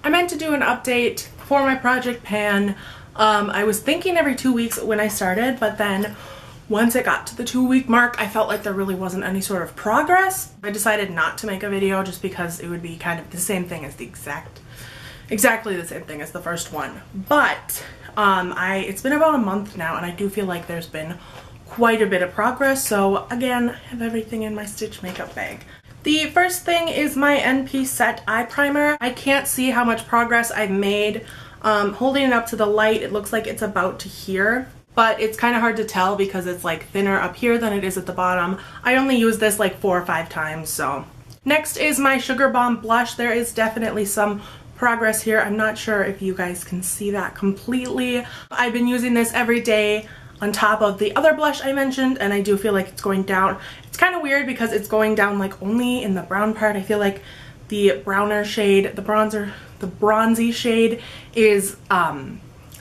I meant to do an update for my project pan. I was thinking every 2 weeks when I started, but then once it got to the 2-week mark, I felt like there really wasn't any sort of progress. I decided not to make a video just because it would be kind of the same thing as exactly the same thing as the first one. But it's been about a month now, and I do feel like there's been quite a bit of progress. So again, I have everything in my Stitch makeup bag. The first thing is my NP Set Eye Primer. I can't see how much progress I've made. Holding it up to the light, it looks like it's about to here, but it's kind of hard to tell because it's like thinner up here than it is at the bottom. I only used this like 4 or 5 times, so. Next is my Sugar Bomb Blush. There is definitely some progress here. I'm not sure if you guys can see that completely. I've been using this every day on top of the other blush I mentioned, and I do feel like it's going down. It's kind of weird because it's going down like only in the brown part. I feel like the browner shade, the bronzy shade is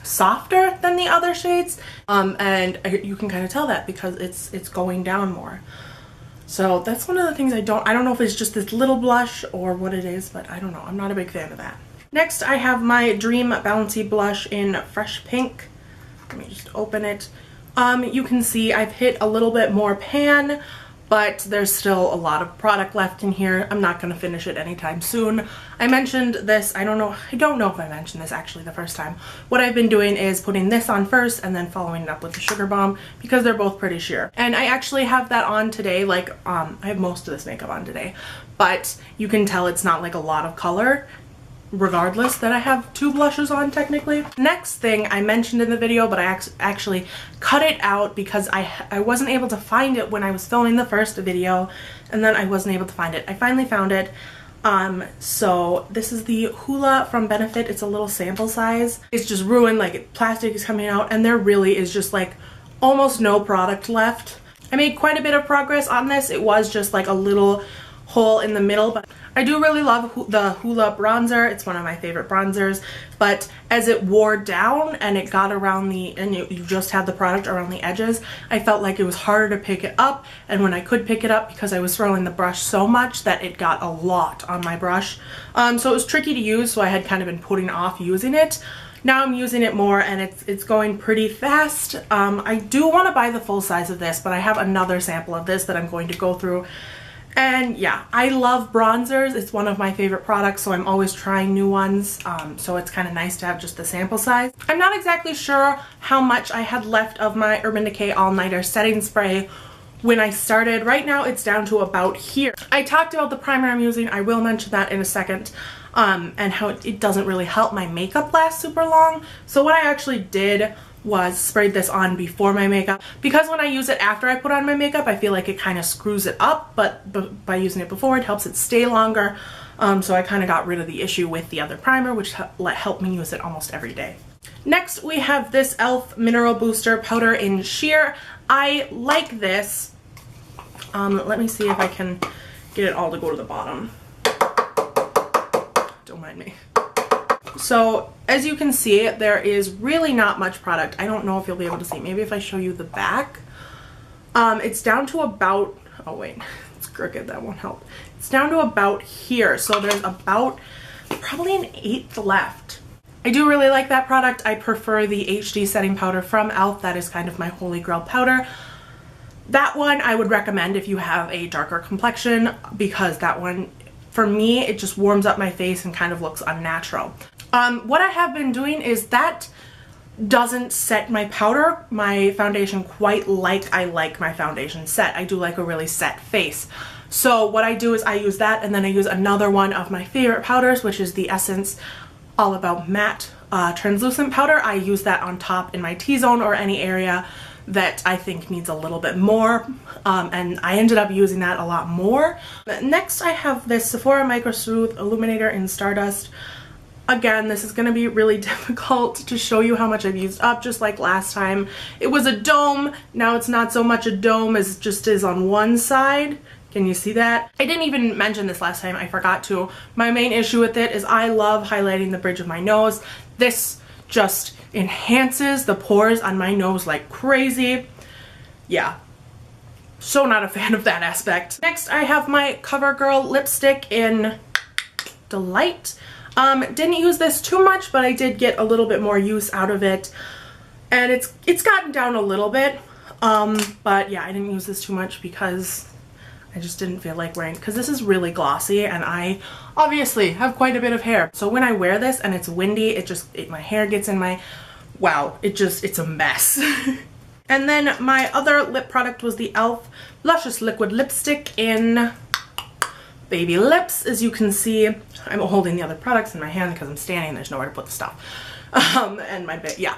softer than the other shades, and you can kind of tell that because it's going down more. So that's one of the things I don't know if it's just this little blush or what it is, but I don't know. I'm not a big fan of that. Next, I have my Dream Bouncy blush in Fresh Pink. Let me just open it. You can see I've hit a little bit more pan, but there's still a lot of product left in here. I'm not going to finish it anytime soon. I mentioned this, I don't know if I mentioned this actually the first time. What I've been doing is putting this on first and then following it up with the Sugar Bomb because they're both pretty sheer. And I actually have that on today, like I have most of this makeup on today, but you can tell it's not like a lot of color, regardless that I have 2 blushes on technically. Next thing I mentioned in the video, but I actually cut it out because I wasn't able to find it when I was filming the first video, and then I wasn't able to find it. I finally found it. So this is the Hoola from Benefit. It's a little sample size. It's just ruined, like plastic is coming out, and there really is just like almost no product left. I made quite a bit of progress on this. It was just like a little hole in the middle, but I do really love the Hoola bronzer. It's one of my favorite bronzers, but as it wore down and it got around and you just had the product around the edges, I felt like it was harder to pick it up, and when I could pick it up, because I was throwing the brush so much that it got a lot on my brush. So it was tricky to use, so I had kind of been putting off using it. Now I'm using it more, and it's going pretty fast. I do want to buy the full size of this, but I have another sample of this that I'm going to go through. And yeah, I love bronzers. It's one of my favorite products, so I'm always trying new ones. So it's kind of nice to have just the sample size. I'm not exactly sure how much I had left of my Urban Decay All Nighter setting spray when I started. Right now it's down to about here. I talked about the primer I'm using. I will mention that in a second. And how it doesn't really help my makeup last super long. So what I actually did was sprayed this on before my makeup, because when I use it after I put on my makeup, I feel like it kind of screws it up, but by using it before, it helps it stay longer. So I kind of got rid of the issue with the other primer, which helped me use it almost every day. Next, we have this e.l.f. Mineral Booster Powder in Sheer. I like this. Let me see if I can get it all to go to the bottom. Don't mind me. So as you can see, there is really not much product. I don't know if you'll be able to see. Maybe if I show you the back. It's down to about, oh wait, it's crooked, that won't help. It's down to about here. So there's about probably an 1/8 left. I do really like that product. I prefer the HD setting powder from e.l.f. That is kind of my holy grail powder. That one I would recommend if you have a darker complexion, because that one, for me, it just warms up my face and kind of looks unnatural. What I have been doing is that doesn't set my foundation quite like I like my foundation set. I do like a really set face. So what I do is I use that, and then I use another one of my favorite powders, which is the Essence All About Matte Translucent Powder. I use that on top in my T-zone or any area that I think needs a little bit more, and I ended up using that a lot more. Next, I have this Sephora Micro Smooth Illuminator in Stardust. Again, this is going to be really difficult to show you how much I've used up, just like last time. It was a dome, now it's not so much a dome as it just is on one side. Can you see that? I didn't even mention this last time, I forgot to. My main issue with it is I love highlighting the bridge of my nose. This just enhances the pores on my nose like crazy. Yeah, so not a fan of that aspect. Next, I have my CoverGirl lipstick in Delight. Didn't use this too much, but I did get a little bit more use out of it. And it's gotten down a little bit. But yeah, I didn't use this too much because I just didn't feel like wearing, because this is really glossy and I obviously have quite a bit of hair. So when I wear this and it's windy, my hair gets in my, wow, it's a mess. And then my other lip product was the e.l.f. Luscious Liquid Lipstick in Baby Lips. As you can see, I'm holding the other products in my hand because I'm standing, there's nowhere to put the stuff. And my bit, yeah.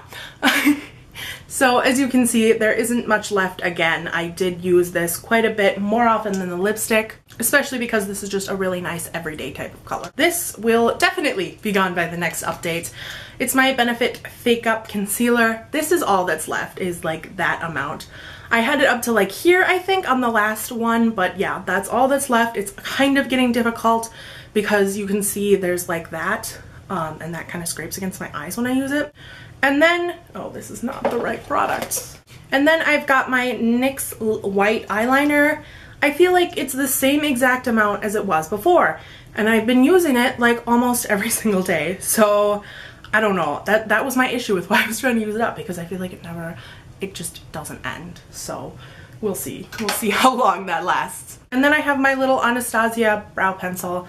So as you can see, there isn't much left. Again, I did use this quite a bit more often than the lipstick, especially because this is just a really nice everyday type of color. This will definitely be gone by the next update. It's my Benefit Fake Up Concealer. This is all that's left, is like that amount. I had it up to like here, I think, on the last one, but yeah, that's all that's left. It's kind of getting difficult because you can see there's like that, and that kind of scrapes against my eyes when I use it. And then, oh, this is not the right product. And then I've got my NYX white eyeliner. I feel like it's the same exact amount as it was before. And I've been using it like almost every single day. So I don't know, that was my issue with why I was trying to use it up, because I feel like it just doesn't end. So we'll see how long that lasts. And then I have my little Anastasia brow pencil.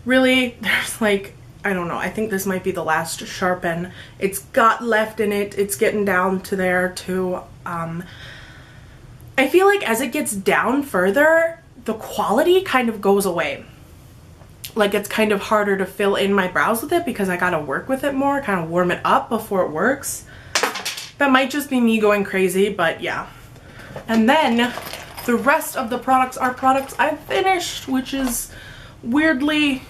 Really, there's like, I don't know, I think this might be the last to sharpen. It's got left in it, it's getting down to there too. I feel like as it gets down further, the quality kind of goes away. Like it's kind of harder to fill in my brows with it because I gotta work with it more, kind of warm it up before it works. That might just be me going crazy, but yeah. And then the rest of the products are products I've finished, which is weirdly,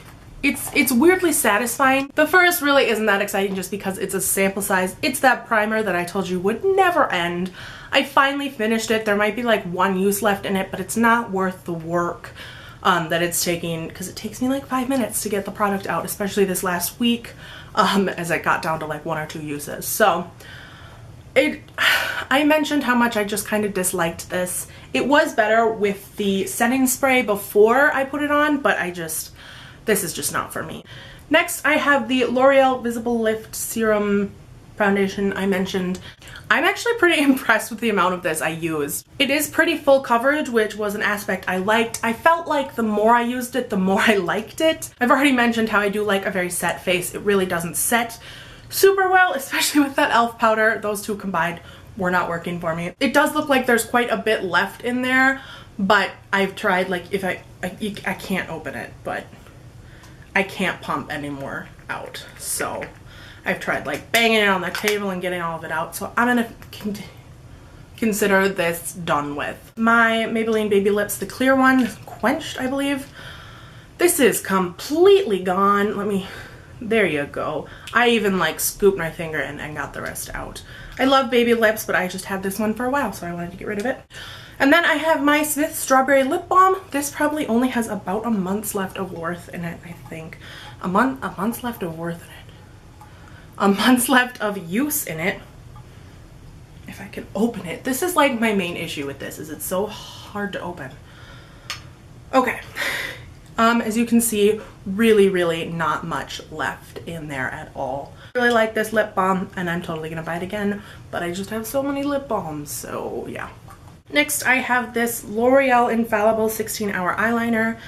it's weirdly satisfying. The first really isn't that exciting just because it's a sample size. It's that primer that I told you would never end. I finally finished it. There might be like one use left in it, but it's not worth the work that it's taking, because it takes me like 5 minutes to get the product out, especially this last week, as I got down to like 1 or 2 uses. So I mentioned how much I just kind of disliked this. It was better with the setting spray before I put it on, but this is just not for me. Next, I have the L'Oreal Visible Lift Serum Foundation I mentioned. I'm actually pretty impressed with the amount of this I used. It is pretty full coverage, which was an aspect I liked. I felt like the more I used it, the more I liked it. I've already mentioned how I do like a very set face. It really doesn't set super well, especially with that e.l.f. powder. Those two combined were not working for me. It does look like there's quite a bit left in there, but I've tried, like, if I can't open it, but I can't pump anymore out. So I've tried like banging it on the table and getting all of it out. So I'm gonna consider this done with. My Maybelline Baby Lips, the clear one, Quenched, I believe. This is completely gone. There you go. I even like scooped my finger in and got the rest out. I love Baby Lips, but I just had this one for a while, so I wanted to get rid of it. And then I have my Smith Strawberry Lip Balm. This probably only has about a month's left of worth in it, I think. A month's left of worth in it. A month's left of use in it. If I can open it. This is like my main issue with this, is it's so hard to open. Okay. As you can see, really not much left in there at all. I really like this lip balm, and I'm totally gonna buy it again, but I just have so many lip balms, so yeah. Next, I have this L'Oreal Infallible 16-Hour Eyeliner.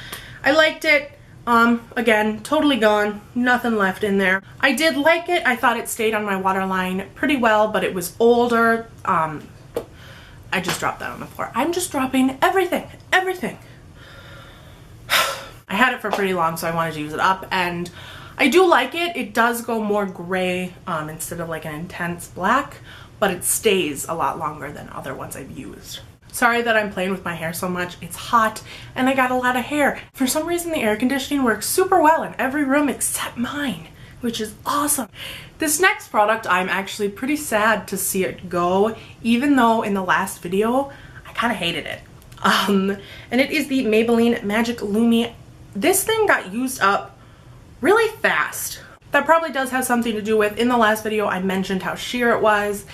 I liked it. Again, totally gone. Nothing left in there. I did like it. I thought it stayed on my waterline pretty well, but it was older. I just dropped that on the floor. I'm just dropping everything. I had it for pretty long, so I wanted to use it up, and I do like it. It does go more gray instead of like an intense black, but it stays a lot longer than other ones I've used. Sorry that I'm playing with my hair so much. It's hot and I got a lot of hair. For some reason, the air conditioning works super well in every room except mine, which is awesome. This next product, I'm actually pretty sad to see it go, even though in the last video, I kind of hated it. And it is the Maybelline Magic Lumi. This thing got used up really fast. That probably does have something to do with, in the last video, I mentioned how sheer it was.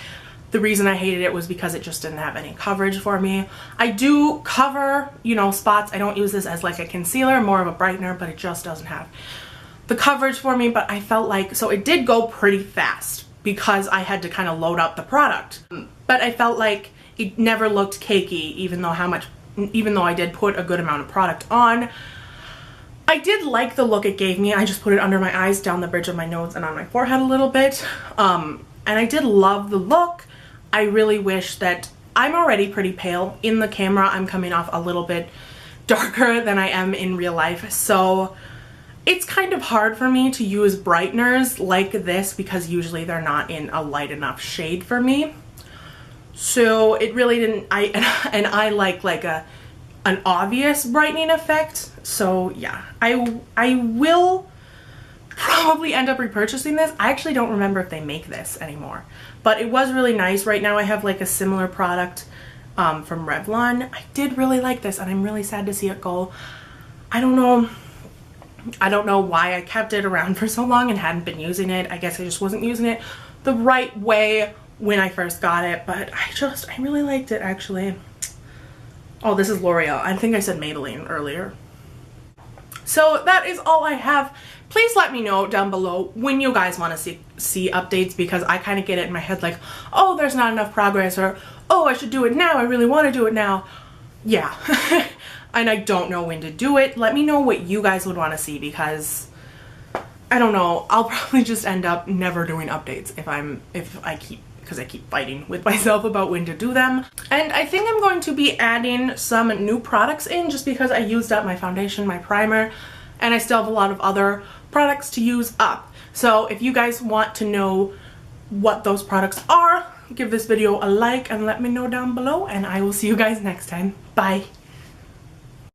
The reason I hated it was because it just didn't have any coverage for me. I do cover, you know, spots. I don't use this as like a concealer, more of a brightener, but it just doesn't have the coverage for me, but I felt like, so it did go pretty fast because I had to kind of load up the product. But I felt like it never looked cakey, even though I did put a good amount of product on. I did like the look it gave me. I just put it under my eyes, down the bridge of my nose, and on my forehead a little bit. And I did love the look. I really wish that, I'm already pretty pale. In the camera, I'm coming off a little bit darker than I am in real life. So it's kind of hard for me to use brighteners like this because usually they're not in a light enough shade for me. So it really didn't, I like an obvious brightening effect. So yeah, I will probably end up repurchasing this. I actually don't remember if they make this anymore, but it was really nice. Right now I have like a similar product from Revlon. I did really like this, and I'm really sad to see it go. I don't know why I kept it around for so long and hadn't been using it. I guess I just wasn't using it the right way when I first got it, but I really liked it actually. Oh, this is L'Oreal. I think I said Maybelline earlier. So that is all I have. Please let me know down below when you guys want to see updates, because I kind of get it in my head like, oh, there's not enough progress, or oh, I should do it now. I really want to do it now. Yeah. And I don't know when to do it. Let me know what you guys would want to see, because I don't know. I'll probably just end up never doing updates because I keep fighting with myself about when to do them. And I think I'm going to be adding some new products in, just because I used up my foundation, my primer, and I still have a lot of other products to use up. So if you guys want to know what those products are, give this video a like and let me know down below, and I will see you guys next time. Bye.